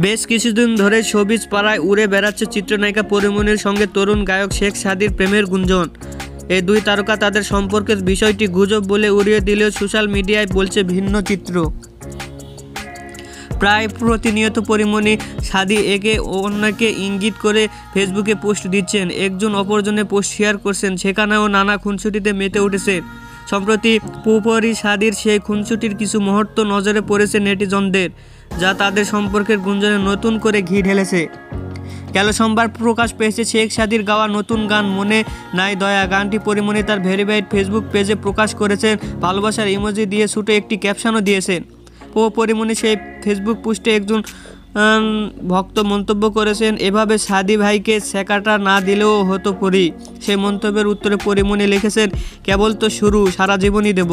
বেশ কিছুদিন ধরে শোবিজ পাড়ায় উড়ে বেড়াচ্ছে চিত্রনায়িকা পরীমনির সঙ্গে তরুণ গায়ক শেখ সাদির প্রেমের গুঞ্জন। এই দুই তারকা তাদের সম্পর্কের বিষয়টি গুজব বলে উড়িয়ে দিলেও সোশ্যাল মিডিয়ায় বলছে ভিন্ন চিত্র। প্রায় প্রতিনিয়ত পরীমনি সাদি একে অন্যকে ইঙ্গিত করে ফেসবুকে পোস্ট দিচ্ছেন, একজন অপরজনের পোস্ট শেয়ার করছেন, সেখানেও নানা খুনসুটিতে মেতে উঠেছে। সম্প্রতি পুপরি সাদির সেই খুনসুটির কিছু মুহূর্ত নজরে পড়েছে নেটিজনদের, যা তাদের সম্পর্কের গুঞ্জনে নতুন করে ঘি ঢেলেছে। গেল সোমবার প্রকাশ পেয়েছে শেখ সাদির গাওয়া নতুন গান মনে নাই দয়া। গানটি পরীমনি তার ভেরিফাইড ফেসবুক পেজে প্রকাশ করেছেন। ভালোবাসার ইমোজি দিয়ে ছুটে একটি ক্যাপশনও দিয়েছেন। পরীমনি সেই ফেসবুক পোস্টে একজন ভক্ত মন্তব্য করেছেন, এভাবে সাদি ভাইকে ছেঁকাটা না দিলেও হতো পরি। সেই মন্তব্যের উত্তরে পরীমনি লিখেছেন, কেবল তো শুরু, সারা জীবনই দেব।